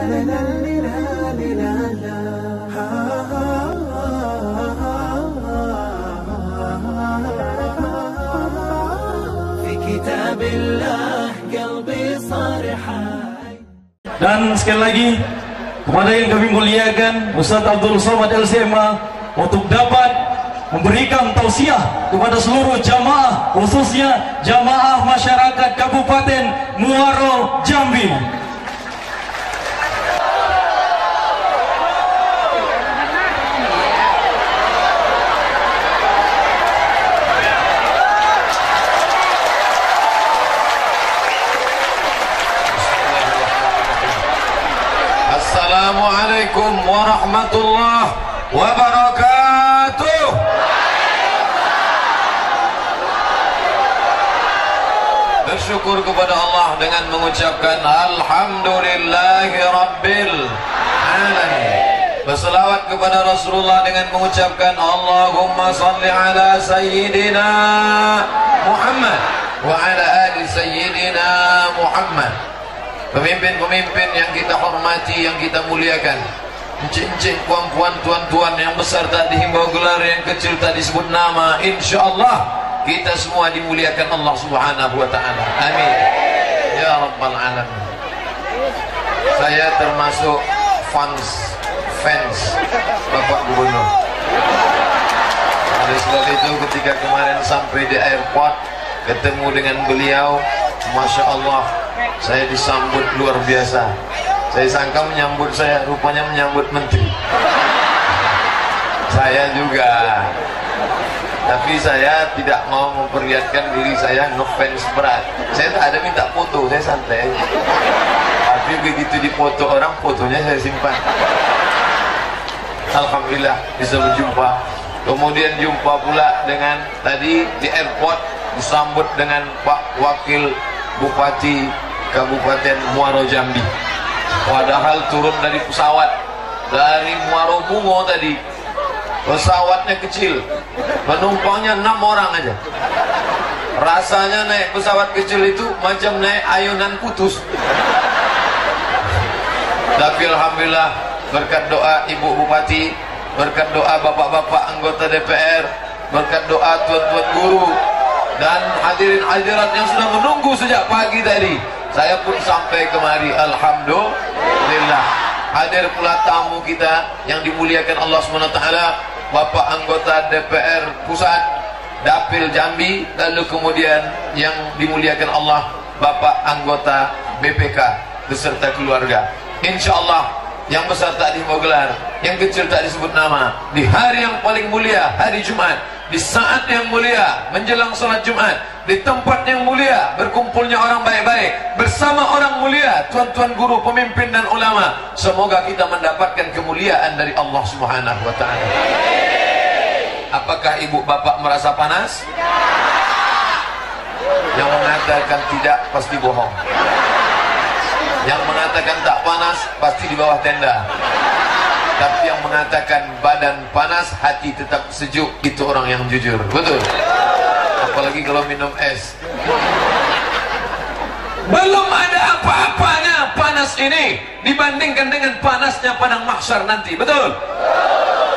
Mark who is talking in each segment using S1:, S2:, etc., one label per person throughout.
S1: Dan sekali lagi kepada yang kami muliakan Ustaz Abdul Somad LCMA untuk dapat memberikan tausiah kepada seluruh jamaah, khususnya jamaah masyarakat Kabupaten Muaro Jambi.
S2: Assalamualaikum warahmatullahi wabarakatuh. Bersyukur kepada Allah dengan mengucapkan Alhamdulillahi Rabbil Alamin. Berselawat kepada Rasulullah dengan mengucapkan Allahumma salli ala Sayyidina Muhammad wa ala ali Sayyidina Muhammad. Pemimpin-pemimpin yang kita hormati, yang kita muliakan, encik-encik, puan-puan, tuan-tuan, yang besar tak dihimbau gelar, yang kecil tak disebut nama, insyaallah kita semua dimuliakan Allah Subhanahu wa ta'ala. Amin ya rabbal alamin. Saya termasuk fans Bapak Gubernur. Oleh sebab itu ketika kemarin sampai di airport ketemu dengan beliau, Masya Allah, saya disambut luar biasa. Saya sangka menyambut saya, rupanya menyambut menteri. Saya juga. Tapi saya tidak mau memperlihatkan diri saya ngefans berat. Saya tak ada minta foto, saya santai. Tapi begitu dipoto orang, fotonya saya simpan. Alhamdulillah bisa berjumpa. Kemudian jumpa pula dengan tadi di airport, disambut dengan Pak Wakil Bupati Kabupaten Muaro Jambi. Padahal turun dari pesawat dari Muaro Bungo tadi, pesawatnya kecil, penumpangnya 6 orang aja. Rasanya naik pesawat kecil itu macam naik ayunan putus. Tapi alhamdulillah berkat doa Ibu Bupati, berkat doa bapak-bapak anggota DPR, berkat doa tuan-tuan guru dan hadirin hadirat yang sudah menunggu sejak pagi tadi, saya pun sampai kemari. Alhamdulillah. Hadir pula tamu kita yang dimuliakan Allah SWT, Bapak anggota DPR Pusat Dapil Jambi, lalu kemudian yang dimuliakan Allah Bapak anggota BPK beserta keluarga. Insyaallah yang besar tak dihimbau gelar, yang kecil tak disebut nama. Di hari yang paling mulia, hari Jumat, di saat yang mulia menjelang salat Jumat, di tempat yang mulia berkumpulnya orang baik-baik bersama orang mulia, tuan-tuan guru, pemimpin dan ulama. Semoga kita mendapatkan kemuliaan dari Allah Subhanahu wa ta'ala. Apakah ibu bapak merasa panas? Yang mengatakan tidak pasti bohong. Yang mengatakan tak panas pasti di bawah tenda. Tapi yang mengatakan badan panas, hati tetap sejuk, itu orang yang jujur. Betul? Apalagi kalau minum es. Belum ada apa-apanya panas ini dibandingkan dengan panasnya padang mahsyar nanti. Betul?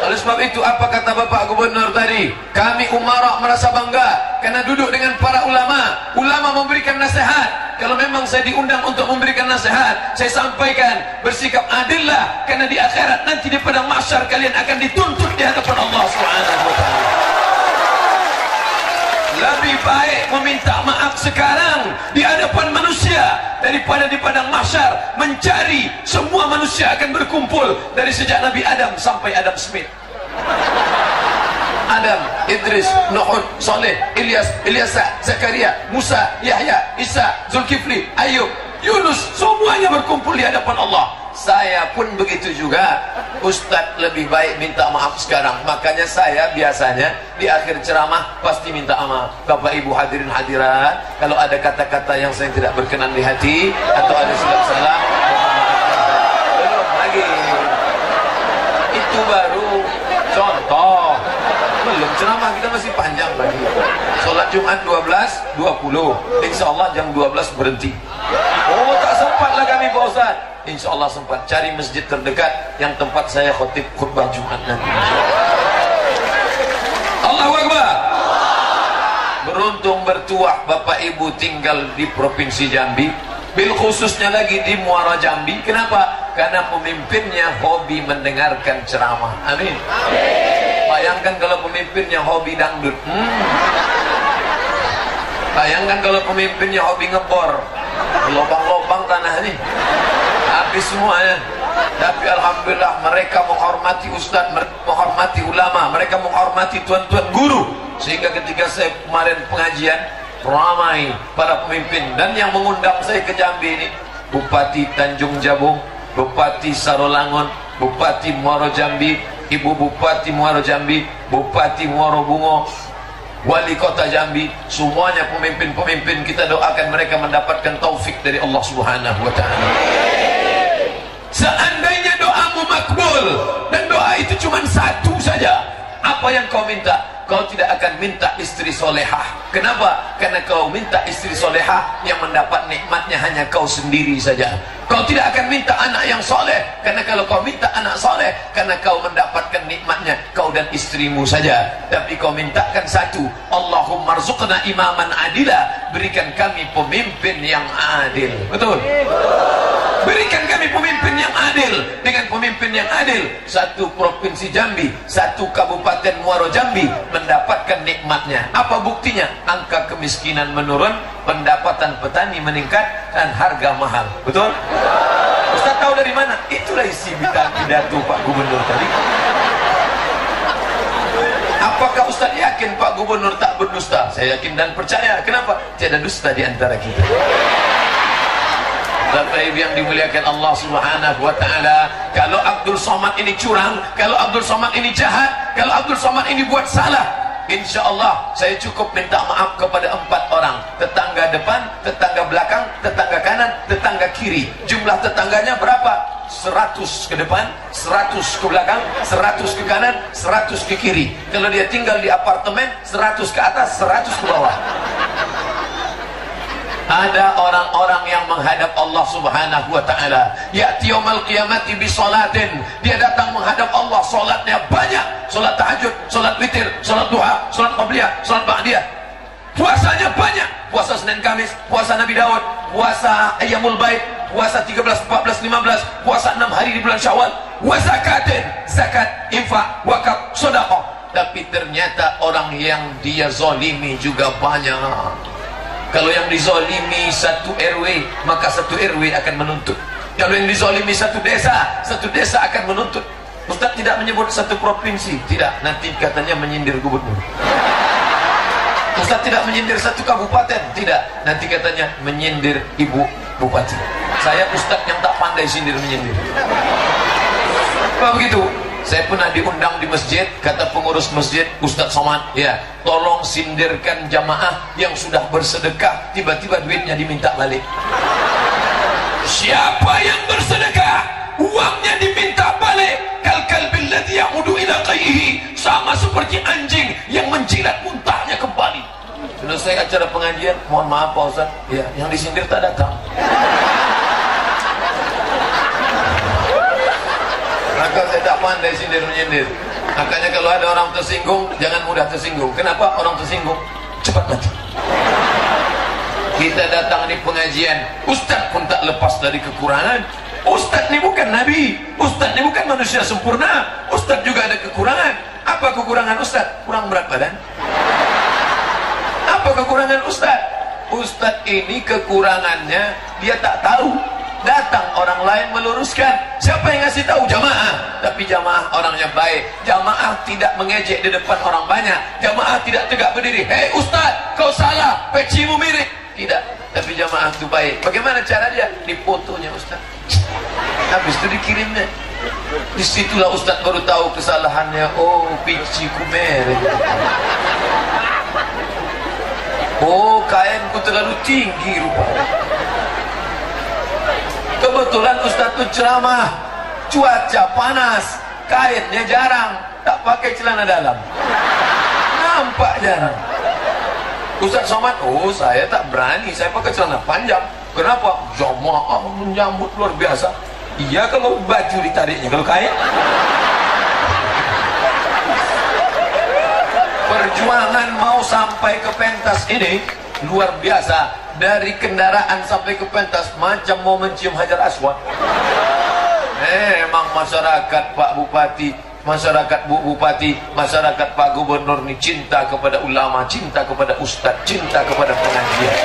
S2: Oleh sebab itu, apa kata Bapak Gubernur tadi? Kami umara merasa bangga karena duduk dengan para ulama. Ulama memberikan nasihat. Kalau memang saya diundang untuk memberikan nasihat, saya sampaikan, bersikap adillah, karena di akhirat nanti di padang mahsyar kalian akan dituntut di hadapan Allah Subhanahu wa ta'ala. Lebih baik meminta maaf sekarang di hadapan manusia daripada di padang mahsyar mencari. Semua manusia akan berkumpul dari sejak Nabi Adam sampai Adam Smith. Adam, Idris, Nuh, Saleh, Ilyas, Zakaria, Musa, Yahya, Isa, Zulkifli, Ayub, Yunus, semuanya berkumpul di hadapan Allah. Saya pun begitu juga. Ustadz lebih baik minta maaf sekarang. Makanya saya biasanya di akhir ceramah pasti minta maaf. Bapak Ibu hadirin hadirat, kalau ada kata-kata yang saya tidak berkenan di hati atau ada silap salah, belum lagi. Itu baru contoh. Belum ceramah, kita masih panjang lagi. Sholat Jumat 12.20, insya Allah jam 12 berhenti. Oh, tak sempat lah kami Pak Ustaz? Insya Allah sempat. Cari masjid terdekat yang tempat saya khotib khutbah Jumat nanti. Allahu Akbar. Beruntung bertuah Bapak Ibu tinggal di Provinsi Jambi, bil khususnya lagi di Muara Jambi. Kenapa? Karena pemimpinnya hobi mendengarkan ceramah. Amin. Bayangkan kalau pemimpinnya hobi dangdut. Bayangkan kalau pemimpinnya hobi ngebor, lobang-lobang tanah ini habis semuanya. Tapi alhamdulillah mereka menghormati ustaz, menghormati ulama, mereka menghormati tuan-tuan guru, sehingga ketika saya kemarin pengajian ramai para pemimpin. Dan yang mengundang saya ke Jambi ini Bupati Tanjung Jabung, Bupati Sarolangun, Bupati Muaro Jambi, Ibu Bupati Muaro Jambi, Bupati Muaro Bungo, Wali Kota Jambi. Semuanya pemimpin-pemimpin, kita doakan mereka mendapatkan taufik dari Allah Subhanahu wa ta'ala. Seandainya doamu makbul dan doa itu cuma satu saja, apa yang kau minta? Kau tidak akan minta istri solehah. Kenapa? Karena kau minta istri solehah, yang mendapat nikmatnya hanya kau sendiri saja. Kau tidak akan minta anak yang soleh, karena kalau kau minta anak soleh, karena kau mendapatkan nikmatnya kau dan istrimu saja. Tapi kau mintakan satu, Allahumma rzuqna imaman adila, berikan kami pemimpin yang adil. Betul? Berikan kami pemimpin yang adil. Dengan pemimpin yang adil, satu provinsi Jambi, satu kabupaten Muaro Jambi mendapatkan nikmatnya. Apa buktinya? Angka kemiskinan menurun, pendapatan petani meningkat, dan harga mahal. Betul? Ustaz tahu dari mana? Itulah isi pidato Pak Gubernur tadi. Apakah Ustaz yakin Pak Gubernur tak berdusta? Saya yakin dan percaya. Kenapa? Tiada dusta di antara kita. Bapak Ibu yang dimuliakan Allah Subhanahu wa ta'ala, kalau Abdul Somad ini curang, kalau Abdul Somad ini jahat, kalau Abdul Somad ini buat salah, insya Allah saya cukup minta maaf kepada 4 orang. Tetangga depan, tetangga belakang, tetangga kanan, tetangga kiri. Jumlah tetangganya berapa? 100 ke depan, 100 ke belakang, 100 ke kanan, 100 ke kiri. Kalau dia tinggal di apartemen, 100 ke atas, 100 ke bawah. Ada orang-orang yang menghadap Allah Subhanahu wa ta'ala, ya'ti yaumal qiyamati bi salatin, dia datang menghadap Allah, salatnya banyak, salat tahajud, salat witir, salat duha, salat qabliyah, salat ba'diyah. Puasanya banyak, puasa Senin Kamis, puasa Nabi Daud, puasa Ayyamul Bait, puasa 13, 14, 15, puasa 6 hari di bulan Syawal, wa zakatin, zakat, infak, wakaf, sedekah. Tapi ternyata orang yang dia zalimi juga banyak. Kalau yang dizolimi satu RW, maka satu RW akan menuntut. Kalau yang dizolimi satu desa akan menuntut. Ustaz tidak menyebut satu provinsi, tidak, nanti katanya menyindir gubernur. Ustaz tidak menyindir satu kabupaten, tidak, nanti katanya menyindir ibu bupati. Saya Ustaz yang tak pandai sindir menyindir. Apa begitu? Saya pernah diundang di masjid, kata pengurus masjid, Ustaz Somad, ya, tolong sindirkan jamaah yang sudah bersedekah, tiba-tiba duitnya diminta balik. Siapa yang bersedekah, uangnya diminta balik, kalkalbil ladzi ya'udu ila qayhi, sama seperti anjing yang menjilat muntahnya kembali. Selesai acara pengajian, mohon maaf Pak Ustaz, ya, yang disindir tak datang. Maka saya tak pandai sindir menyindir. Makanya kalau ada orang tersinggung, jangan mudah tersinggung. Kenapa? Orang tersinggung cepat mati. Kita datang di pengajian, Ustaz pun tak lepas dari kekurangan. Ustaz ini bukan Nabi, Ustaz ini bukan manusia sempurna, Ustaz juga ada kekurangan. Apa kekurangan Ustaz? Kurang berat badan. Apa kekurangan Ustaz? Ustaz ini kekurangannya dia tak tahu. Datang orang lain meluruskan. Siapa yang ngasih tahu? Jamaah. Tapi jamaah orangnya baik. Jamaah tidak mengejek di depan orang banyak. Jamaah tidak tegak berdiri, hei Ustaz, kau salah, pecimu mirip. Tidak. Tapi jamaah itu baik. Bagaimana cara dia? Di fotonya Ustaz. Habis itu dikirimnya. Disitulah Ustaz baru tahu kesalahannya. Oh, peciku merek. Oh, kainku terlalu tinggi rupanya. Kebetulan Ustaz itu ceramah, cuaca panas, kainnya jarang, tak pakai celana dalam, nampak jarang. Ustaz Somad, oh saya tak berani, saya pakai celana panjang. Kenapa? Jamaah menyambut luar biasa. Iya kalau baju ditariknya, kalau kain. Perjuangan mau sampai ke pentas ini luar biasa. Dari kendaraan sampai ke pentas macam mau mencium Hajar Aswad. Emang masyarakat Pak Bupati, masyarakat Bu Bupati, masyarakat Pak Gubernur ini cinta kepada ulama, cinta kepada ustadz, cinta kepada pengajian.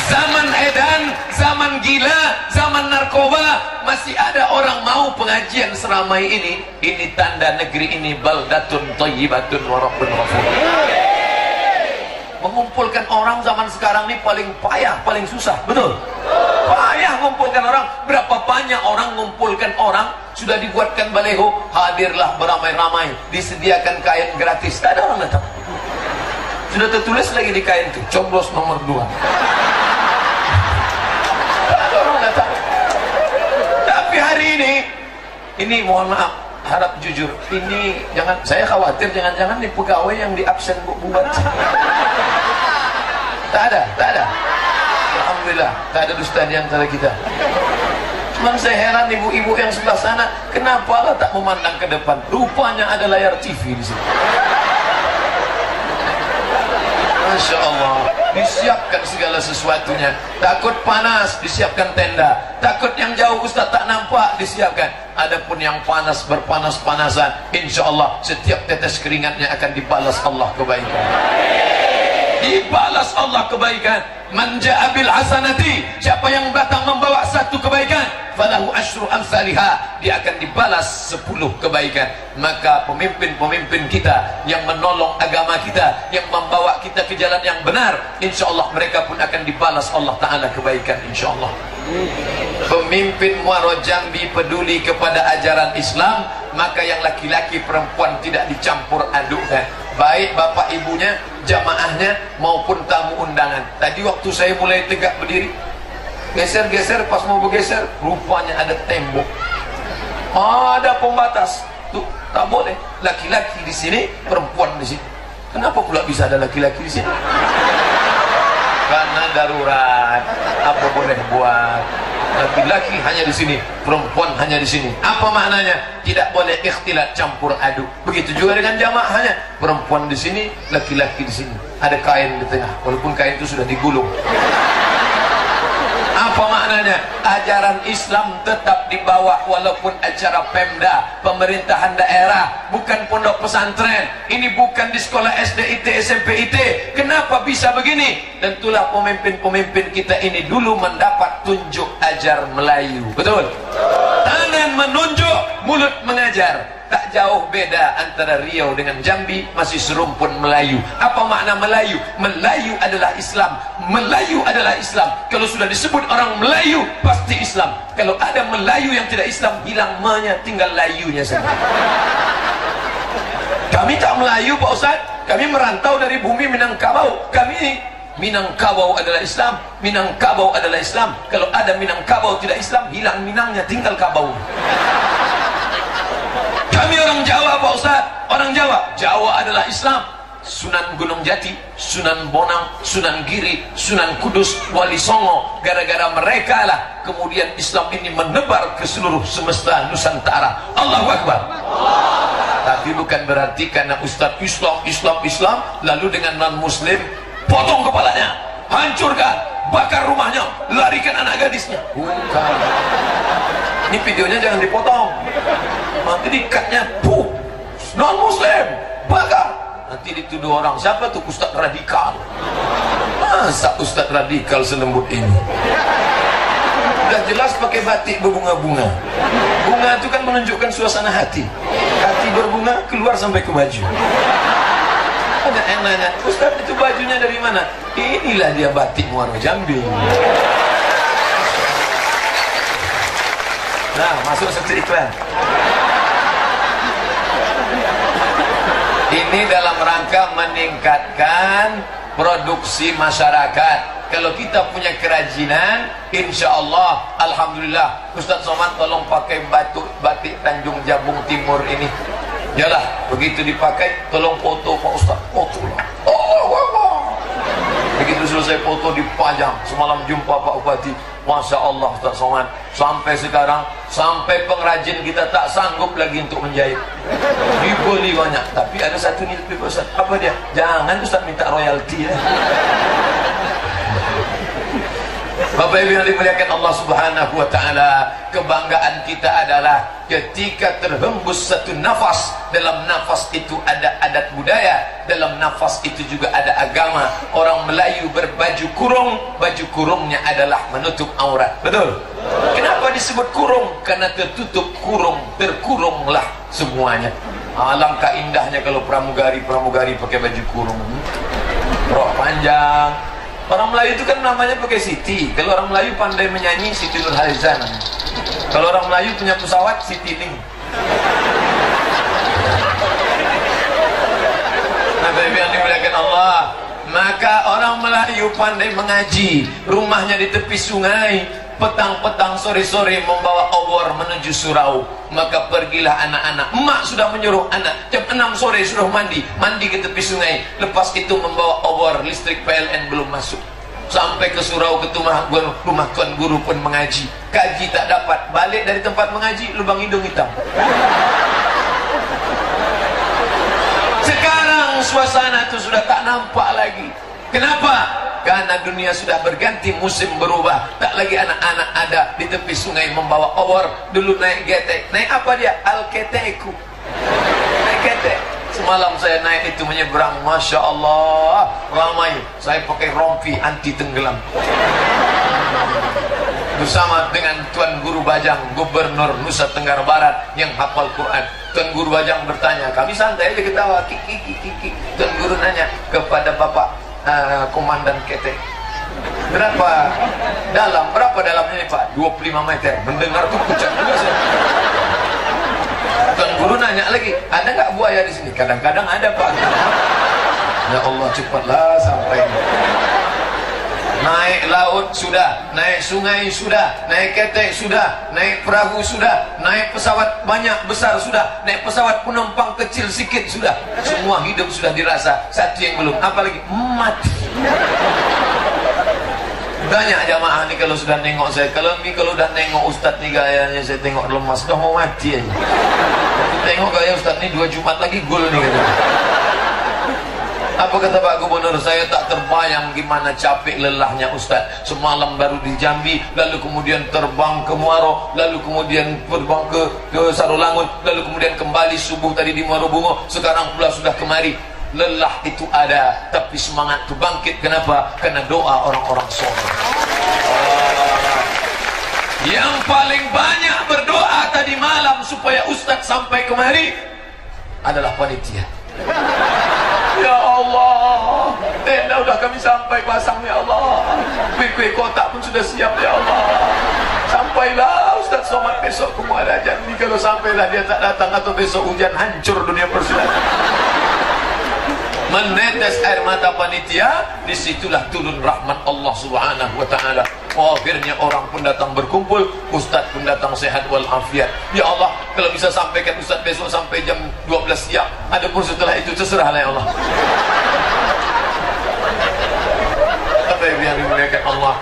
S2: Zaman edan, zaman gila, zaman narkoba, masih ada orang mau pengajian seramai ini. Ini tanda negeri ini baldatun thayyibatun wa rabbun ghafur. Mengumpulkan orang zaman sekarang ini paling payah, paling susah. Betul? Payah mengumpulkan orang. Berapa banyak orang mengumpulkan orang. Sudah dibuatkan baleho, hadirlah beramai-ramai, disediakan kain gratis, tak ada orang datang. Sudah tertulis lagi di kain itu, coblos nomor 2. Tak ada orang datang. Tapi hari ini mohon maaf, harap jujur, ini jangan, saya khawatir jangan-jangan nih pegawai yang di absen buat. Tak ada. Alhamdulillah, tak ada dusta di antara kita. Cuman saya heran ibu-ibu yang sebelah sana, kenapa lah tak memandang ke depan? Rupanya ada layar TV di sini. Masya Allah, disiapkan segala sesuatunya. Takut panas, disiapkan tenda. Takut yang jauh Ustaz tak nampak, disiapkan. Adapun yang panas, berpanas-panasan, insya Allah setiap tetes keringatnya akan dibalas Allah kebaikan. Dibalas Allah kebaikan. Man ja'a bil hasanati, siapa yang datang membawa satu kebaikan, falahu asyru amsalihha, dia akan dibalas 10 kebaikan. Maka pemimpin-pemimpin kita yang menolong agama kita, yang membawa kita ke jalan yang benar, insyaallah mereka pun akan dibalas Allah Ta'ala kebaikan, insyaallah. Pemimpin Muaro Jambi peduli kepada ajaran Islam, maka yang laki-laki perempuan tidak dicampur adukkan, baik bapak ibunya, jamaahnya maupun tamu undangan. Tadi waktu saya mulai tegak berdiri, geser-geser, pas mau bergeser rupanya ada tembok, ada pembatas tuh, tak boleh laki-laki di sini, perempuan di sini. Kenapa pula bisa ada laki-laki di sini? Karena darurat, apa boleh buat. Laki-laki hanya di sini, perempuan hanya di sini. Apa maknanya? Tidak boleh ikhtilat, campur aduk. Begitu juga dengan jamaahnya, perempuan di sini, laki-laki di sini. Ada kain di tengah, walaupun kain itu sudah digulung. Apa maknanya? Ajaran Islam tetap dibawa walaupun acara Pemda, pemerintahan daerah, bukan pondok pesantren. Ini bukan di sekolah SD, IT, SMP, IT. Kenapa bisa begini? Tentulah pemimpin-pemimpin kita ini dulu mendapat tunjuk ajar Melayu. Betul? Tangan menunjuk, mulut mengajar. Tak jauh beda antara Riau dengan Jambi, masih serumpun Melayu. Apa makna Melayu? Melayu adalah Islam. Melayu adalah Islam. Kalau sudah disebut orang Melayu, pasti Islam. Kalau ada Melayu yang tidak Islam, hilang ma-nya, tinggal layunya saja. Kami tak Melayu Pak Ustaz, kami merantau dari bumi Minangkabau. Kami Minangkabau adalah Islam, Minangkabau adalah Islam. Kalau ada Minangkabau tidak Islam, hilang Minangnya, tinggal Kabau. Kami orang Jawa Pak Ustaz, orang Jawa. Jawa adalah Islam. Sunan Gunung Jati, Sunan Bonang, Sunan Giri, Sunan Kudus, Wali Songo. Gara-gara mereka lah kemudian Islam ini menebar ke seluruh semesta Nusantara. Allahu Akbar. Tapi bukan berarti karena Ustaz Islam lalu dengan non-muslim potong kepalanya, hancurkan, bakar rumahnya, larikan anak gadisnya. Bukan. Ini videonya jangan dipotong. Nanti dikatnya, non-muslim, bakar. Nanti dituduh orang, siapa tuh Ustaz radikal? Masa Ustaz radikal selembut ini? Udah jelas pakai batik berbunga-bunga. Bunga itu kan menunjukkan suasana hati. Hati berbunga keluar sampai ke baju. Ada yang nanya, Ustaz itu bajunya dari mana? Inilah dia batik Muaro Jambi. Nah, masuk satu iklan. Ini dalam rangka meningkatkan produksi masyarakat. Kalau kita punya kerajinan, insya Allah, alhamdulillah. Ustaz Somad tolong pakai batik Tanjung Jabung Timur ini. Yalah, begitu dipakai, tolong foto Pak Ustaz, foto lah. Oh, begitu selesai foto dipajang. Semalam jumpa Pak Bupati, Masya Allah Ustaz Somad, sampai sekarang, sampai pengrajin kita tak sanggup lagi untuk menjahit, dibeli banyak. Tapi ada satu nih Ustaz, apa dia? Jangan Ustaz minta royalti ya. Bapak Ibu yang dimuliakan Allah Subhanahu wa taala, kebanggaan kita adalah ketika terhembus satu nafas, dalam nafas itu ada adat budaya, dalam nafas itu juga ada agama. Orang Melayu berbaju kurung, baju kurungnya adalah menutup aurat. Betul? Kenapa disebut kurung? Karena tertutup kurung, terkurunglah semuanya. Alangkah indahnya kalau pramugari pakai baju kurung, rok panjang. Orang Melayu itu kan namanya pakai Siti. Kalau orang Melayu pandai menyanyi, Siti Nurhaliza. Kalau orang Melayu punya pesawat, Siti Ning. Bapak Ibu yang dimuliakan Allah, maka orang Melayu pandai mengaji. Rumahnya di tepi sungai, petang-petang sore-sore membawa obor menuju surau. Maka pergilah anak-anak. Emak sudah menyuruh anak jam 6 sore suruh mandi ke tepi sungai. Lepas itu membawa obor, listrik PLN belum masuk. Sampai ke surau, ke rumah tuan guru pun mengaji. Kaji tak dapat, balik dari tempat mengaji, lubang hidung hitam. Sekarang suasana itu sudah tak nampak lagi. Kenapa? Karena dunia sudah berganti, musim berubah. Tak lagi anak-anak ada di tepi sungai membawa obor. Dulu naik getek. Naik apa dia? Al-keteku. Naik getek. Semalam saya naik itu menyeberang, Masya Allah, ramai. Saya pakai rompi anti tenggelam bersama dengan Tuan Guru Bajang, Gubernur Nusa Tenggara Barat yang hafal Quran. Tuan Guru Bajang bertanya, kami santai aja ketawa, kiki. Tuan Guru nanya kepada Bapak Komandan Ketek, berapa dalamnya nih Pak? 25 meter. Mendengar tuh pucat juga saya. Tuan Guru nanya lagi, ada nggak buaya di sini? Kadang-kadang ada Pak. Ya Allah, cepatlah sampai. Naik laut sudah, naik sungai sudah, naik ketek sudah, naik perahu sudah, naik pesawat banyak besar sudah, naik pesawat penumpang kecil sikit sudah. Semua hidup sudah dirasa. Satu yang belum, apalagi mati. Banyak jamaah nih kalau sudah nengok saya, kalau udah nengok Ustadz nih gayanya, saya tengok lemas, udah mau mati aja. Tengok gaya Ustadz nih 2 Jumat lagi gol nih gitu. Apa kata Pak Gubernur? Saya tak terbayang gimana capek lelahnya Ustaz. Semalam baru di Jambi, lalu kemudian terbang ke Muaro, lalu kemudian terbang ke Sarolangun, lalu kemudian kembali subuh tadi di Muaro Bungo, sekarang pula sudah kemari. Lelah itu ada, tapi semangat itu bangkit. Kenapa? Karena doa orang-orang soleh. Yang paling banyak berdoa tadi malam supaya Ustaz sampai kemari adalah panitia. Ya Allah, tenda udah kami sampai pasang ya Allah, kue kotak pun sudah siap ya Allah. Sampailah Ustaz Somad besok ke Muara Jambi. Kalau sampailah dia tak datang atau besok hujan, hancur dunia persilatan. Menetes air mata panitia, disitulah turun rahmat Allah Subhanahu wa taala. Akhirnya orang pun datang berkumpul, Ustaz pun datang sehat walafiat. Ya Allah, kalau bisa sampaikan Ustaz besok sampai jam 12 siang. Adapun setelah itu terserahlah ya Allah. Apa yang dimuliakan Allah?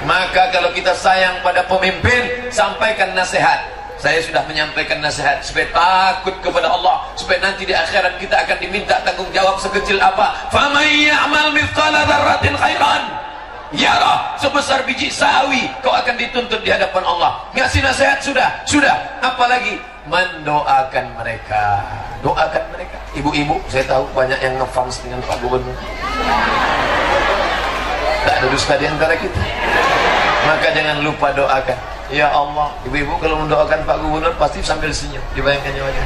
S2: Maka kalau kita sayang pada pemimpin, sampaikan nasihat. Saya sudah menyampaikan nasihat supaya takut kepada Allah, supaya nanti di akhirat kita akan diminta tanggung jawab sekecil apa. Faman ya'mal mithqala dzarratin khairan yarah, sebesar biji sawi kau akan dituntut di hadapan Allah. Ngasih nasihat sudah. Apalagi mendoakan mereka. Doakan mereka. Ibu-ibu, saya tahu banyak yang ngefans dengan Pak Gubernur. Tak ada dusta di antara kita. Maka jangan lupa doakan. Ya Allah, ibu-ibu kalau mendoakan Pak Gubernur pasti sambil senyum, dibayangkannya wajah.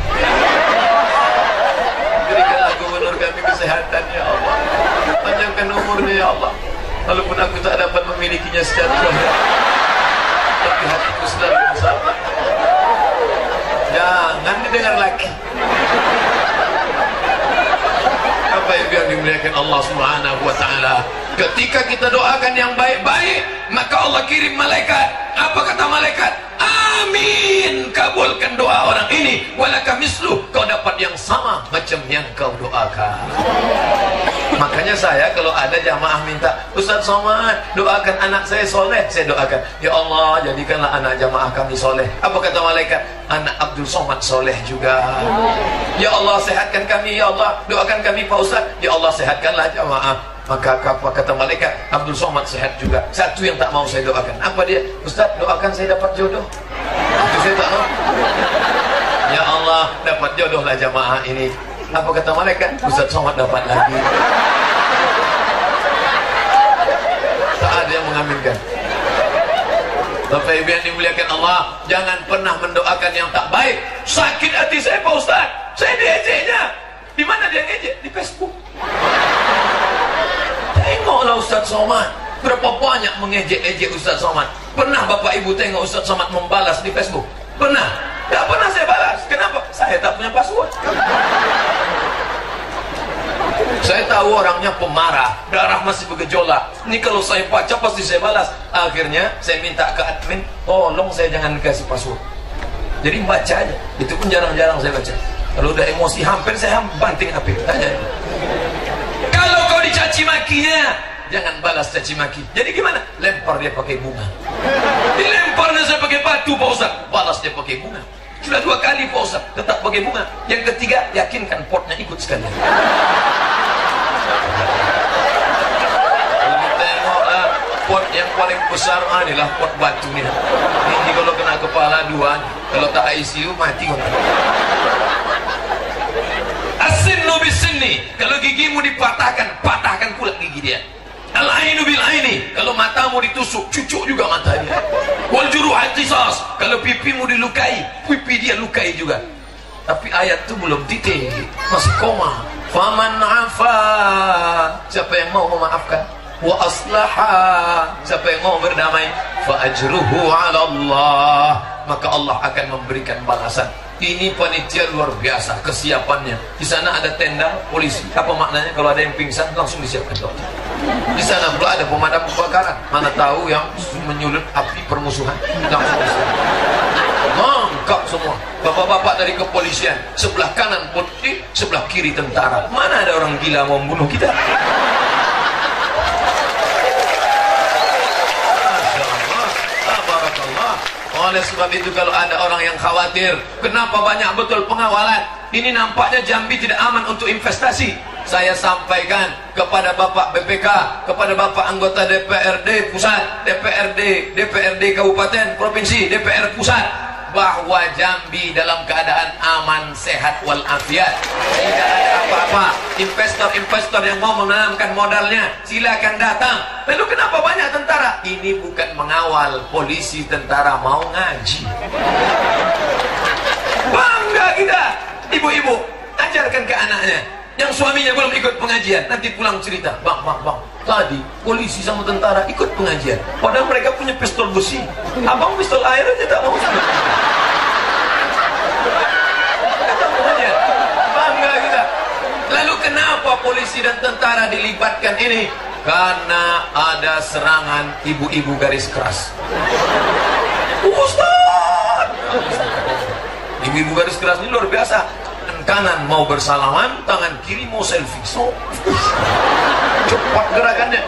S2: Berikanlah Gubernur kami kesehatan ya Allah, panjangkan umurnya ya Allah. Walaupun aku tak dapat memilikinya secara zahir, tapi hatiku selalu bersama. Jangan didengar lagi. Apa yang dimuliakan Allah Subhanahu wa taala? Ketika kita doakan yang baik-baik, maka Allah kirim malaikat. Apa kata malaikat? Amin, kabulkan doa orang ini. Walaka mislu, kau dapat yang sama macam yang kau doakan. Makanya saya kalau ada jamaah minta, Ustaz Somad doakan anak saya soleh, saya doakan, ya Allah jadikanlah anak jamaah kami soleh. Apa kata malaikat? Anak Abdul Somad soleh juga. Ya Allah sehatkan kami, ya Allah doakan kami Pak Ustaz, ya Allah sehatkanlah jamaah. Maka apa kata malaikat? Abdul Somad sehat juga. Satu yang tak mau saya doakan, apa dia? Ustaz doakan saya dapat jodoh. Itu saya tak mau. Ya Allah dapat jodohlah jamaah ini. Apa kata malaikat? Ustaz Somad dapat lagi. Tak ada yang mengaminkan. Bapak Ibu yang dimuliakan Allah, jangan pernah mendoakan yang tak baik. Sakit hati saya Pak Ustaz, saya diejeknya. Di mana dia ngejek? Di Facebook. Tengoklah Ustaz Somad, berapa banyak mengejek-ejek Ustaz Somad. Pernah Bapak Ibu tengok Ustaz Somad membalas di Facebook? Pernah? Tak pernah saya balas. Kenapa? Saya tak punya password. Saya tahu orangnya pemarah, darah masih bergejolak. Ini kalau saya baca pasti saya balas. Akhirnya saya minta ke admin, tolong saya jangan kasih password. Jadi baca aja. Itu pun jarang-jarang saya baca. Kalau udah emosi hampir saya banting HP. Tanya. Kalau kau dicaci makinya, jangan balas caci maki. Jadi gimana? Lempar dia pakai bunga. Dilemparnya saya pakai batu Pak Ustaz, balas dia pakai bunga. Sudah 2 kali Pak Ustaz, tetap pakai bunga. Yang ketiga, yakinkan potnya ikut sekalian. Tengoklah pot yang paling besar adalah pot batu ni. Ini kalau kena kepala 2, kalau tak ICU mati. As-sinnu bis-sinni, kalau gigimu dipatahkan, patahkan pula gigi dia. Al-ainu bil-aini, kalau matamu ditusuk, cucuk juga mata dia. Wal juruh qisas, kalau pipimu dilukai, pipi dia lukai juga. Tapi ayat itu belum titik, masih koma. Faman afa, siapa yang mau memaafkan, wa aslaha, siapa yang mau berdamai, fa ajruhu 'ala Allah, maka Allah akan memberikan balasan. Ini panitia luar biasa kesiapannya. Di sana ada tenda polisi. Apa maknanya? Kalau ada yang pingsan langsung disiapkan dokter. Di sana pula ada pemadam kebakaran. Mana tahu yang menyulut api permusuhan, langsung disiapkan. Lengkap semua. Bapak-bapak dari kepolisian, sebelah kanan polisi, sebelah kiri tentara. Mana ada orang gila mau membunuh kita? Oleh sebab itu kalau ada orang yang khawatir, kenapa banyak betul pengawalan? Ini nampaknya Jambi tidak aman untuk investasi. Saya sampaikan kepada Bapak BPK, kepada Bapak anggota DPRD Pusat, DPRD Kabupaten, Provinsi, DPR Pusat, bahwa Jambi dalam keadaan aman, sehat walafiat. Tidak ada apa-apa. Investor-investor yang mau menanamkan modalnya, silakan datang. Lalu kenapa banyak tentara? Ini bukan mengawal, polisi, tentara mau ngaji. Bangga kita. Ibu-ibu, ajarkan ke anaknya yang suaminya belum ikut pengajian, nanti pulang cerita, bang, tadi polisi sama tentara ikut pengajian, padahal mereka punya pistol besi, abang pistol air aja tak mau. Bangga kita. Lalu kenapa polisi dan tentara dilibatkan ini? Karena ada serangan ibu-ibu garis keras. Ustaz, ibu-ibu garis keras ini luar biasa. Kanan mau bersalaman, tangan kiri mau selfie. So, cepat gerakannya.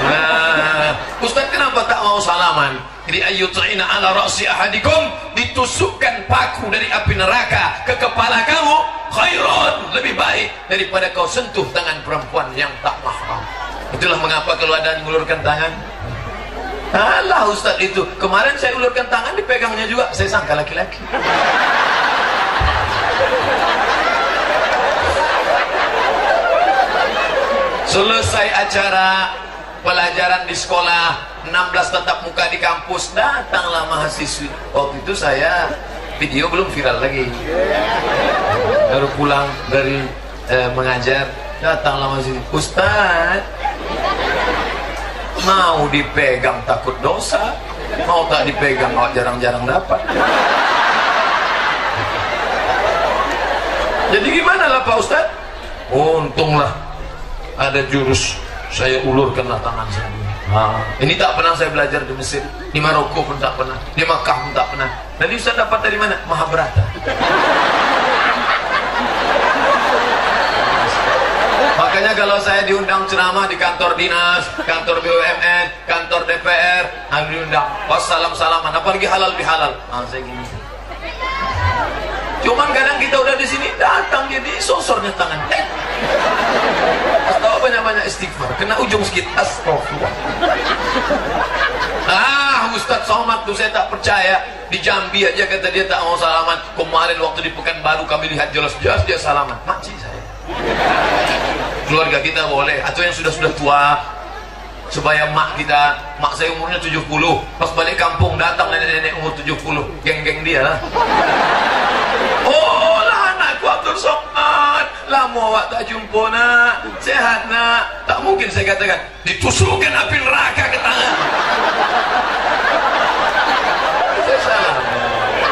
S2: Nah, Ustaz kenapa tak mau salaman? Jadi ayyut'ina ala ra'si ahadikum, ditusukkan paku dari api neraka ke kepala kamu, khairun, lebih baik daripada kau sentuh tangan perempuan yang tak mahram. Itulah mengapa kalau ada yang mengulurkan tangan. Alah Ustaz itu, kemarin saya ulurkan tangan dipegangnya juga, saya sangka laki-laki. Selesai acara pelajaran di sekolah, 16 tatap muka di kampus, datanglah mahasiswi. Waktu itu saya video belum viral lagi, baru pulang dari mengajar, datanglah mahasiswi. Ustaz, mau dipegang takut dosa, mau tak dipegang kok jarang-jarang dapat. Jadi gimana lah Pak Ustaz? Untunglah ada jurus, saya ulurkanlah tangan saya. Ini tak pernah saya belajar di Mesir, di Maroko pun tak pernah, di Makkah pun tak pernah. Jadi Ustaz dapat dari mana? Mahabharata. Makanya kalau saya diundang ceramah di kantor dinas, kantor BUMN, kantor DPR, harus diundang. Pas salam-salaman, apalagi halal bihalal. Saya gini. Cuman kadang kita udah di sini datang jadi sosornya tangan. Tahu banyak-banyak istighfar, kena ujung sedikit astagfirullah. Ustadz Somad tuh saya tak percaya. Di Jambi aja kata dia tak mau salaman. Kemarin waktu di Pekanbaru kami lihat jelas-jelas dia salaman. Makcik saya. Keluarga kita boleh, atau yang sudah tua, supaya mak saya umurnya 70, pas balik kampung datang nenek-nenek umur 70, geng-geng dia lah. Oh lah anakku Abdul Somad, lama awak tak jumpa nak, sehat nak. Tak mungkin saya katakan ditusukkan api neraka ke tangan. Saya salah.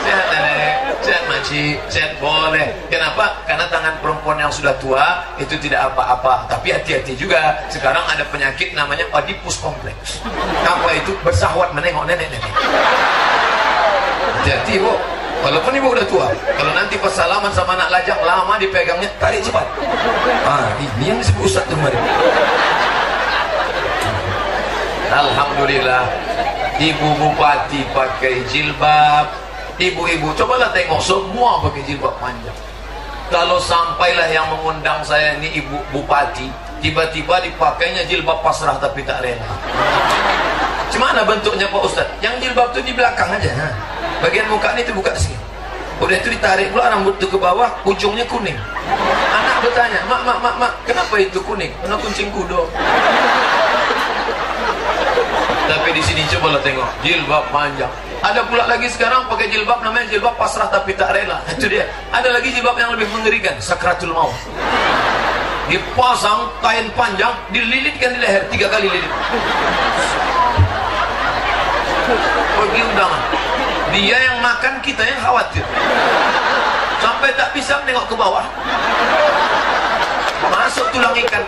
S2: Sehat nenek, sehat makcik, sehat boleh. Kenapa? Karena tangan perempuan yang sudah tua itu tidak apa-apa. Tapi hati-hati juga, sekarang ada penyakit namanya Oedipus kompleks. Apa itu? Bersahwat menengok nenek-nenek. Hati-hati bu, walaupun ibu udah tua, kalau nanti pas salaman sama anak lajang lama dipegangnya, tarik cepat. Ini yang disebut Ustaz kemarin. Alhamdulillah, ibu bupati pakai jilbab. Ibu-ibu, cobalah tengok semua pakai jilbab panjang. Kalau sampailah yang mengundang saya ini ibu bupati, tiba-tiba dipakainya jilbab pasrah tapi tak rela. Gimana bentuknya Pak Ustaz? Yang jilbab itu di belakang aja. Bagian muka ini itu buka sini. Udah itu ditarik pula rambut itu ke bawah, ujungnya kuning. Anak bertanya, mak, kenapa itu kuning? Kena kuncing kudo. Tapi di sini cobalah tengok, jilbab panjang. Ada pula lagi sekarang pakai jilbab namanya jilbab pasrah tapi tak rela. Itu dia. Ada lagi jilbab yang lebih mengerikan, sakratul maut. Dipasang kain panjang, dililitkan di leher 3 kali lilit. Pergi undangan. Dia yang makan, kita yang khawatir. Sampai tak bisa menengok ke bawah. Masuk tulang ikan.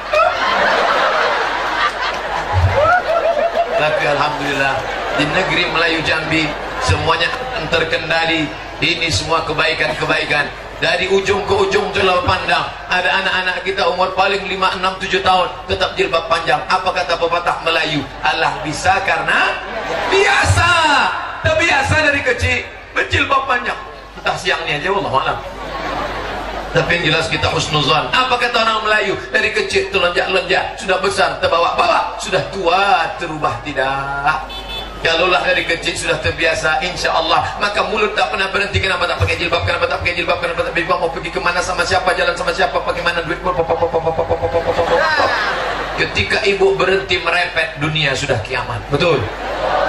S2: Tapi alhamdulillah di negeri Melayu Jambi semuanya terkendali. Ini semua kebaikan-kebaikan. Dari ujung ke ujung telah pandang. Ada anak-anak kita umur paling 5, 6, 7 tahun tetap jilbab panjang. Apa kata pepatah Melayu? Allah bisa karena biasa. Terbiasa dari kecil berjilbab panjang. Entah siang ni aja, wallahu a'lam. Tapi yang jelas kita husnuzan. Apa kata orang Melayu? Dari kecil terlonjak-lonjak, sudah besar terbawa-bawa, sudah tua terubah tidak. Kalaulah dari kecil sudah terbiasa, insya Allah, maka mulut tak pernah berhenti. Kenapa tak pakai jilbab? Kenapa tak pakai jilbab? Kenapa tak pakai jilbab? Mau pergi kemana, sama siapa, jalan sama siapa, bagaimana duit? Ketika ibu berhenti merepet, dunia sudah kiamat. Betul.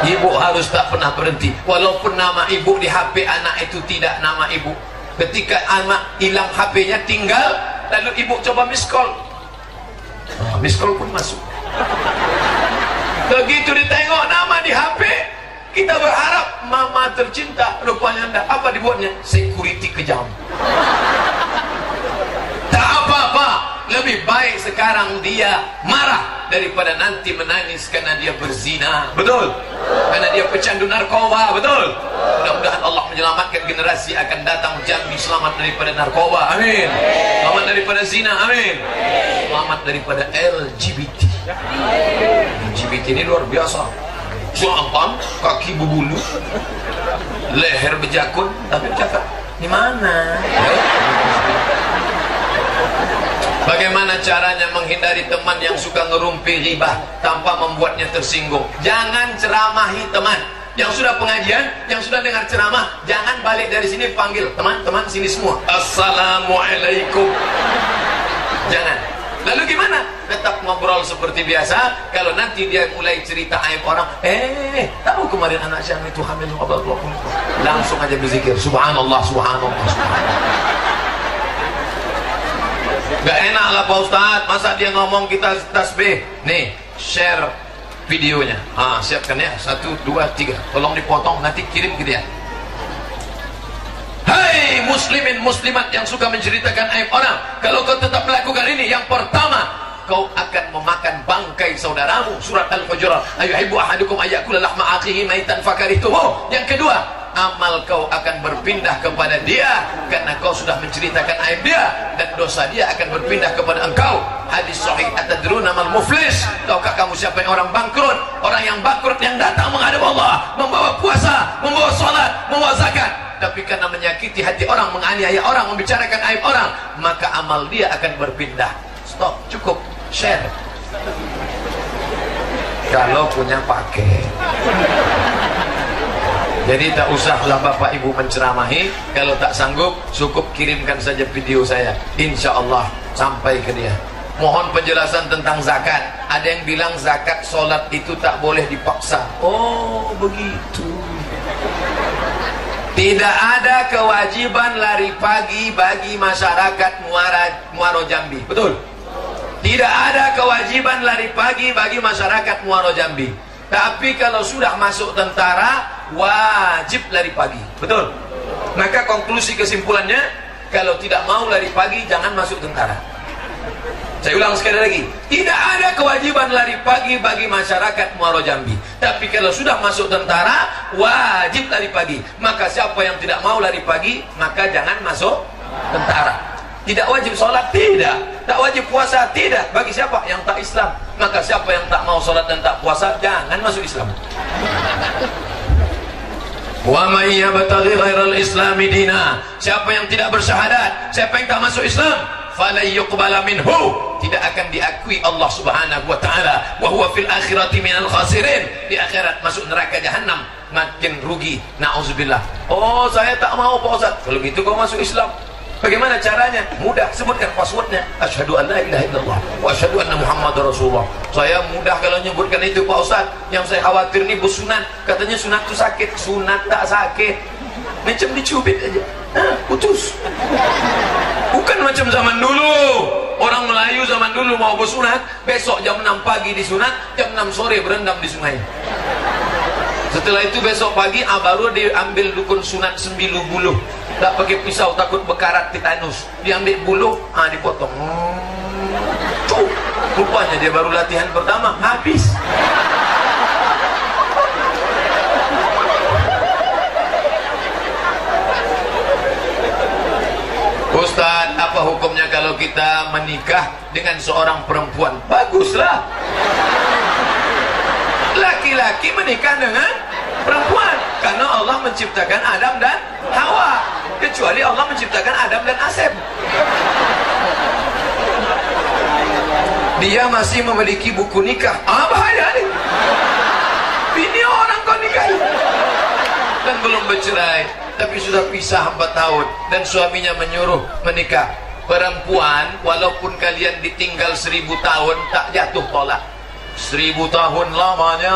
S2: Ibu harus tak pernah berhenti. Walaupun nama ibu di HP anak itu tidak nama ibu. Ketika anak hilang HP-nya tinggal, lalu ibu coba miss call. Miss call pun masuk. Begitu ditengok nama di HP, kita berharap mama tercinta, rupanya anda. Apa dibuatnya? Security kejam. Tak apa-apa, lebih baik sekarang dia marah daripada nanti menangis karena dia berzina. Betul. Karena dia pecandu narkoba. Betul. Mudah-mudahan Allah menyelamatkan generasi akan datang Jambi selamat daripada narkoba. Amin. Selamat daripada zina. Amin. Selamat daripada LGBT. LGBT ini luar biasa. Jantan, kaki berbulu, leher berjakun, tapi cakap, di mana? Bagaimana caranya menghindari teman yang suka ngerumpi ghibah tanpa membuatnya tersinggung? Jangan ceramahi teman. Yang sudah pengajian, yang sudah dengar ceramah, jangan balik dari sini panggil teman-teman sini semua. Assalamualaikum. Jangan. Lalu gimana? Tetap ngobrol seperti biasa. Kalau nanti dia mulai cerita aib orang, tahu kemarin anak Syam itu hamil 14 bulan. Langsung aja berzikir, subhanallah, subhanallah, subhanallah. Gak enak lah Pak Ustadz, masa dia ngomong kita tasbih. Nih, share videonya. Siapkan ya, 1, 2, 3. Tolong dipotong, nanti kirim ke dia. Hai muslimin muslimat yang suka menceritakan aib orang, kalau kau tetap melakukan ini, yang pertama, kau akan memakan bangkai saudaramu. Surat Al-Hujurat. Ayuhibbu ahadukum ayyakula lahma akhihi maitan fakarihtumu. Yang kedua, amal kau akan berpindah kepada dia karena kau sudah menceritakan aib dia, dan dosa dia akan berpindah kepada engkau. Hadis sahih, atadruna mal muflis? Tahukah kamu siapa yang orang bangkrut? Orang yang bangkrut yang datang menghadap Allah, membawa puasa, membawa salat, membawa zakat, tapi karena menyakiti hati orang, menganiaya orang, membicarakan aib orang, maka amal dia akan berpindah. Stop, cukup, share. Kalau punya pakai. Jadi tak usahlah Bapak Ibu menceramahi. Kalau tak sanggup, cukup kirimkan saja video saya, insya Allah sampai ke dia. Mohon penjelasan tentang zakat. Ada yang bilang zakat solat itu tak boleh dipaksa. Oh begitu. Tidak ada kewajiban lari pagi bagi masyarakat Muaro Jambi. Betul? Tidak ada kewajiban lari pagi bagi masyarakat Muaro Jambi. Tapi kalau sudah masuk tentara, wajib lari pagi. Betul? Maka konklusi kesimpulannya, kalau tidak mau lari pagi, jangan masuk tentara. Saya ulang sekali lagi, tidak ada kewajiban lari pagi bagi masyarakat Muaro Jambi. Tapi kalau sudah masuk tentara, wajib lari pagi. Maka siapa yang tidak mau lari pagi, maka jangan masuk tentara. Tidak wajib sholat? Tidak. Tak wajib puasa? Tidak. Bagi siapa? Yang tak Islam. Maka siapa yang tak mau sholat dan tak puasa, jangan masuk Islam. Wa may yabtaghi ghairal islami dina. Siapa yang tidak bersyahadat, siapa yang tak masuk Islam, falan yuqbala minhu, tidak akan diakui Allah Subhanahu wa taala. Wa huwa fil akhirati minal khasirin. Di akhirat masuk neraka jahanam, makin rugi. Nauzubillah. Oh, saya tak mau Pak Ustaz. Kalau gitu kau masuk Islam. Bagaimana caranya? Mudah, sebutkan passwordnya. Asyhadu an la ilaha illallah wa asyhadu anna Muhammadar Rasulullah. Saya mudah kalau nyebutkan itu Pak Ustaz. Yang saya khawatir nih bos sunat, katanya sunat itu sakit. Sunat tak sakit, macam dicubit aja, putus. Bukan macam zaman dulu. Orang Melayu zaman dulu mau bersunat, besok jam 6 pagi disunat, jam 6 sore berendam di sungai. Setelah itu besok pagi baru diambil dukun sunat 9 buluh. Tak pakai pisau, takut bekarat titanus. Diambil buluh, dipotong. Rupanya dia baru latihan pertama, habis. Ustaz, apa hukumnya kalau kita menikah dengan seorang perempuan? Baguslah. Laki-laki menikah dengan perempuan karena Allah menciptakan Adam dan Hawa, kecuali Allah menciptakan Adam dan Asep. Dia masih memiliki buku nikah. Bahaya nih. Ini orang kau nikahi dan belum bercerai, tapi sudah pisah 4 tahun dan suaminya menyuruh menikah. Perempuan, walaupun kalian ditinggal 1000 tahun, tak jatuh tolak. 1000 tahun lamanya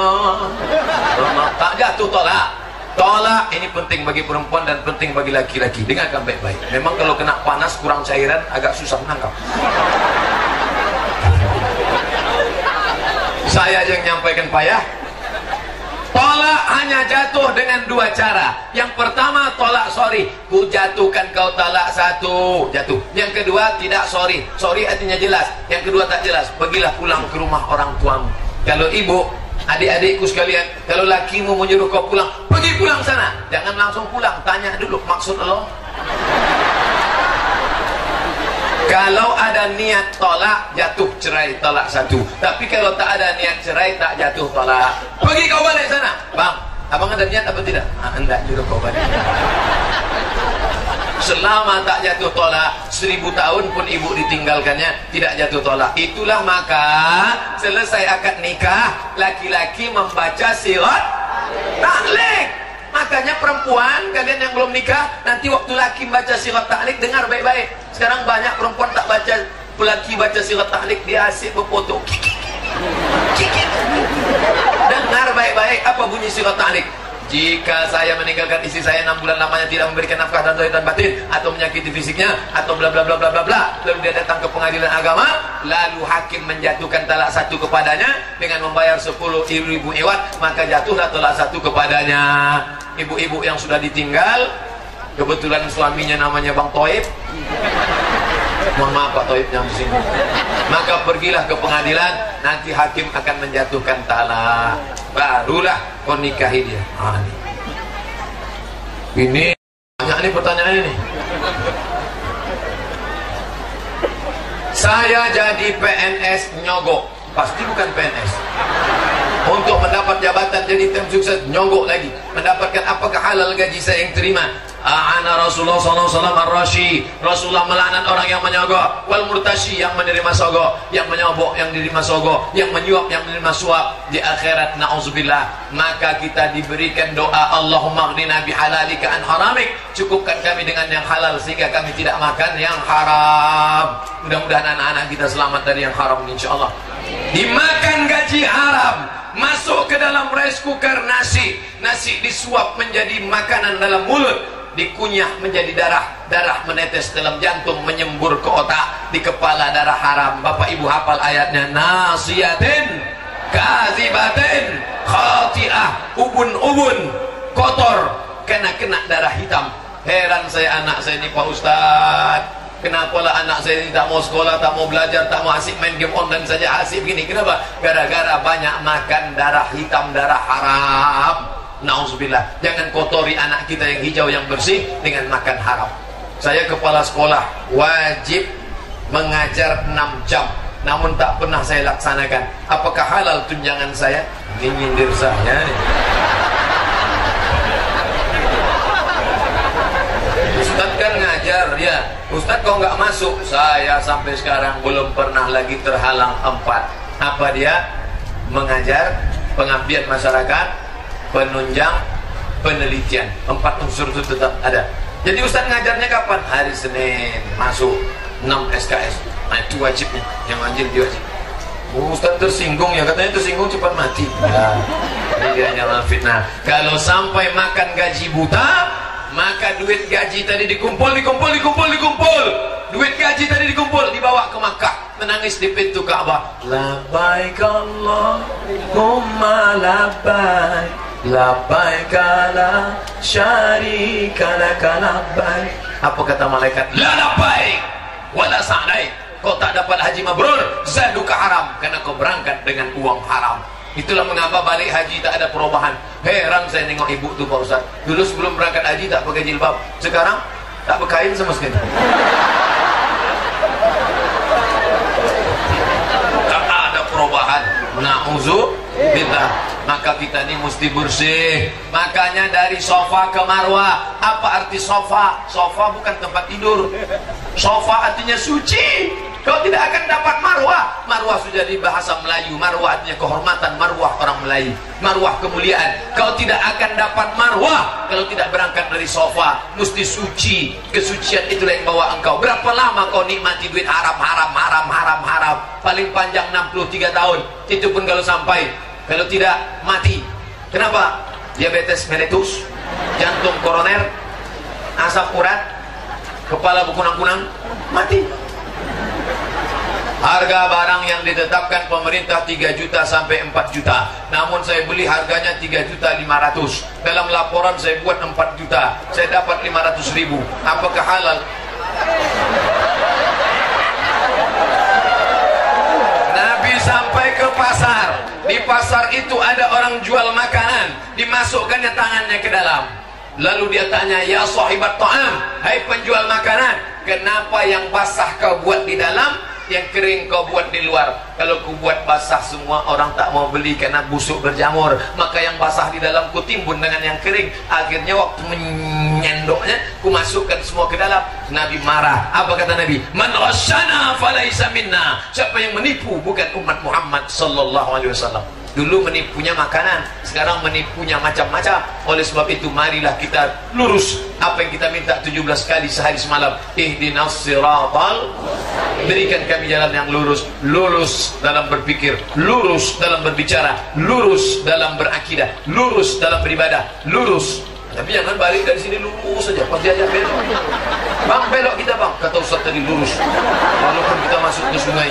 S2: tak jatuh tolak. Tolak ini penting bagi perempuan dan penting bagi laki-laki. Dengarkan baik-baik. Memang kalau kena panas kurang cairan agak susah menangkap. Saya yang nyampaikan payah. Tolak hanya jatuh dengan 2 cara. Yang pertama, tolak sorry. Ku jatuhkan kau talak 1, jatuh. Yang kedua, tidak sorry. Sorry artinya jelas. Yang kedua tak jelas. Pergilah pulang ke rumah orang tuamu. Kalau ibu, adik-adikku sekalian, kalau lakimu menyuruh kau pulang, pergi pulang sana. Jangan langsung pulang. Tanya dulu maksud Allah. Kalau ada niat tolak, jatuh cerai talak 1. Tapi kalau tak ada niat cerai, tak jatuh tolak. Pergi kau balik sana. Bang, abang ada niat apa tidak? Enggak, juru kau balik. Selama tak jatuh tolak, 1000 tahun pun ibu ditinggalkannya, tidak jatuh tolak. Itulah maka selesai akad nikah, laki-laki membaca surat tahlil. Makanya perempuan, kalian yang belum nikah, nanti waktu laki baca surat tahlil, dengar baik-baik. Sekarang banyak perempuan tak baca, laki baca surat tahlil, dia asyik berfoto. Dengar baik-baik apa bunyi surat tahlil. Jika saya meninggalkan istri saya 6 bulan lamanya, tidak memberikan nafkah dan zahir dan batin, atau menyakiti fisiknya, atau bla bla bla bla bla bla, lalu dia datang ke pengadilan agama, lalu hakim menjatuhkan talak 1 kepadanya dengan membayar 10.000 ewat, maka jatuhlah talak 1 kepadanya. Ibu-ibu yang sudah ditinggal, kebetulan suaminya namanya Bang Toib, mohon maaf Pak Toib yang di sini, maka pergilah ke pengadilan, nanti hakim akan menjatuhkan talak, barulah kau nikahi dia. Ini banyak nih pertanyaannya nih. Saya jadi PNS nyogok. Pasti bukan PNS. Untuk mendapat jabatan jadi tim sukses nyogok lagi. Mendapatkan apakah halal gaji saya yang terima? Ana Rasulullah SAW ar-rashi. Rasulullah melaknat orang yang menyogok, wal murtashi, yang menerima sogok, yang menyogok, yang menerima sogok, yang menyuap, yang menerima suap. Di akhirat na'udzubillah, maka kita diberikan doa, Allahumma aghnina bihalalika an haramik. Cukupkan kami dengan yang halal sehingga kami tidak makan yang haram. Mudah-mudahan anak-anak kita selamat dari yang haram insyaallah. Dimakan gaji haram, masuk ke dalam rice cooker nasi disuap menjadi makanan dalam mulut, dikunyah menjadi darah menetes dalam jantung, menyembur ke otak, di kepala darah haram. Bapak Ibu hafal ayatnya, nasiyatin kadzibatin khati'ah, ubun kotor kena darah hitam. Heran saya anak saya ini Pak Ustadz, kenapa lah anak saya ini tak mau sekolah, tak mau belajar, tak mau asik main game online saja, asik begini. Kenapa? Gara-gara banyak makan darah hitam, darah haram. Nauzubillah. Jangan kotori anak kita yang hijau yang bersih dengan makan haram. Saya kepala sekolah, wajib mengajar 6 jam, namun tak pernah saya laksanakan. Apakah halal tunjangan saya? Ini nyindir saya nih. Ustadz kan ngajar ya, Ustadz kok nggak masuk? Saya sampai sekarang belum pernah lagi terhalang 4. Apa dia? Mengajar, pengabdian masyarakat, penunjang, penelitian. 4 unsur itu tetap ada. Jadi Ustadz ngajarnya kapan? Hari Senin masuk 6 SKS. Nah itu wajibnya, yang wajib diwajib. Ustadz tersinggung ya, katanya tersinggung cepat mati. Nah, ini dia nyala fitnah. Kalau sampai makan gaji buta, maka duit gaji tadi dikumpul. Duit gaji tadi dikumpul, dibawa ke Makkah, menangis di pintu Ka'bah. Labbaik Allahumma labbaik, labbaik la syarika laka labbaik. Apa kata malaikat? La labbaik wala sa'daik. Kau tak dapat haji mabrur, zaduka haram, karena kau berangkat dengan uang haram. Itulah mengapa balik haji tak ada perubahan. Heran saya nengok ibu tu Pak Ustaz. Dulu sebelum berangkat haji tak pakai jilbab, sekarang tak berkain sama sekali. Tak ada perubahan. Na'udzubillah. Maka kita ini mesti bersih. Makanya dari sofa ke marwah. Apa arti sofa? Sofa bukan tempat tidur. Sofa artinya suci. Kau tidak akan dapat marwah. Marwah sudah di bahasa Melayu. Marwah artinya kehormatan. Marwah orang Melayu. Marwah kemuliaan. Kau tidak akan dapat marwah kalau tidak berangkat dari sofa. Mesti suci. Kesucian itulah yang bawa engkau. Berapa lama kau nikmati duit haram. Paling panjang 63 tahun. Itu pun kalau sampai. Kalau tidak mati. Kenapa? Diabetes mellitus, jantung koroner, asam urat, kepala berkunang-kunang, mati. Harga barang yang ditetapkan pemerintah 3 juta sampai 4 juta. Namun saya beli harganya 3.500.000. Dalam laporan saya buat 4 juta. Saya dapat 500.000. Apakah halal? Nabi sampai ke pasar. Di pasar itu ada orang jual makanan. Dimasukkannya tangannya ke dalam. Lalu dia tanya, ya sahibat ta'am, hai penjual makanan, kenapa yang basah kau buat di dalam, yang kering kau buat di luar? Kalau ku buat basah semua orang tak mau beli karena busuk berjamur. Maka yang basah di dalam ku timbun dengan yang kering. Akhirnya waktu menyendoknya ku masukkan semua ke dalam. Nabi marah. Apa kata Nabi? Man ghasyana falaysa minna. Siapa yang menipu bukan umat Muhammad sallallahu alaihi wasallam. Dulu menipunya makanan, sekarang menipunya macam-macam. Oleh sebab itu marilah kita lurus apa yang kita minta 17 kali sehari semalam. Ihdinas siratal, berikan kami jalan yang lurus. Lurus dalam berpikir, lurus dalam berbicara, lurus dalam berakidah, lurus dalam beribadah, lurus. Tapi jangan balik dari sini lurus saja. Pas diajak belok, bang belok kita bang, kata Ustaz tadi lurus. Walaupun kita masuk ke sungai.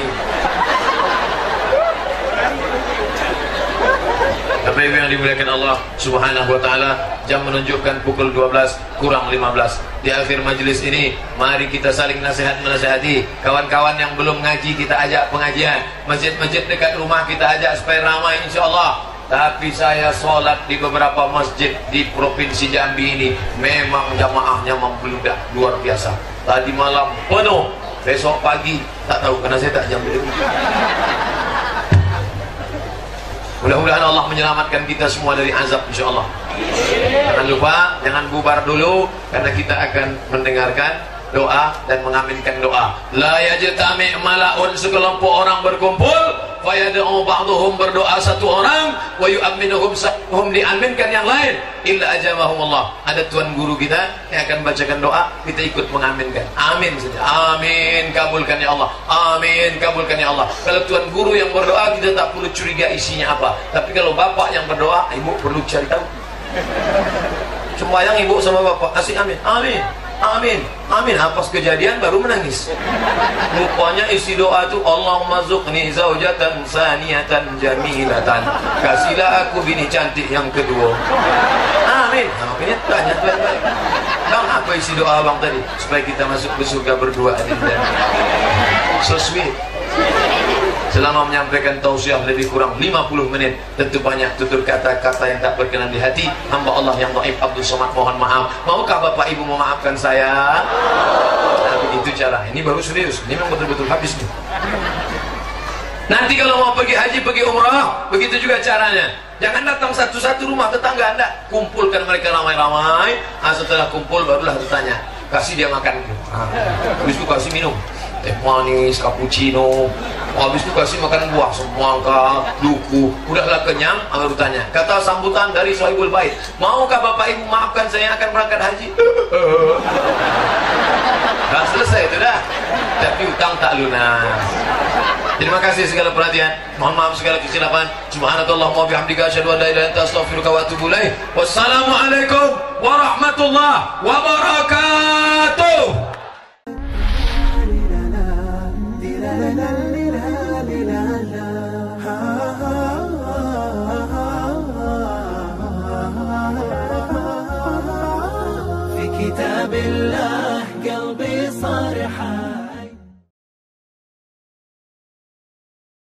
S2: Bapak Ibu yang dimuliakan Allah Subhanahu wa taala, jam menunjukkan pukul 12 kurang 15. Di akhir majelis ini, mari kita saling nasihat-menasihati. Kawan-kawan yang belum ngaji kita ajak pengajian. Masjid-masjid dekat rumah kita ajak supaya ramai insyaallah. Tapi saya sholat di beberapa masjid di Provinsi Jambi ini, memang jamaahnya membludak luar biasa. Tadi malam penuh, besok pagi tak tahu karena saya tak Jambi. Mudah-mudahan Allah menyelamatkan kita semua dari azab, insyaallah. Jangan lupa, jangan bubar dulu, karena kita akan mendengarkan doa dan mengaminkan doa. La yajtami' mala'un, sekelompok orang berkumpul, fayad'u ba'dhum, berdoa satu orang, wa yu'minuhum, sahum diaminkan yang lain, illa ajabahum Allah. Ada tuan guru kita yang akan bacakan doa, kita ikut mengaminkan. Amin saja. Amin, kabulkan ya Allah. Amin, kabulkan ya Allah. Kalau tuan guru yang berdoa, kita tak perlu curiga isinya apa. Tapi kalau bapak yang berdoa, ibu perlu cari tahu. Sembahyang ibu sama bapak, kasih amin. Amin. Amin, amin. Hafaz kejadian baru menangis. Rupanya isi doa itu, Allahumma zuqni zaujatan saniyatan jamilatan, kasihlah aku bini cantik yang kedua. Amin. Nah, makanya tanya baik-baik, bang, apa isi doa abang tadi? Supaya kita masuk ke surga berdua. So sweet. Selama menyampaikan tausiah lebih kurang 50 menit, tentu banyak tutur kata-kata yang tak berkenan di hati hamba Allah yang dhaif Abdul Somad, mohon maaf. Maukah Bapak Ibu memaafkan saya? Nah, begitu cara. Ini baru serius, ini memang betul-betul habis nih. Nanti kalau mau pergi haji, pergi umrah, begitu juga caranya. Jangan datang satu-satu rumah tetangga Anda, kumpulkan mereka ramai-ramai. Setelah kumpul barulah bertanya, kasih dia makan. Habis itu kasih minum teh manis, cappuccino. Habis itu kasih makan buah, semangka, duku. Udahlah kenyang, baru tanya. Kata sambutan dari Sohibul Bait, maukah Bapak Ibu maafkan saya akan berangkat haji? Dah selesai itu dah. Tapi utang tak lunas. Terima kasih segala perhatian. Mohon maaf segala kesilapan. Subhanallah wa bihamdika asyhadu an la ilaha illa anta astaghfiruka wa atubu ilaik. Wassalamualaikum warahmatullahi wabarakatuh.
S3: في كتاب الله قلبي صار حال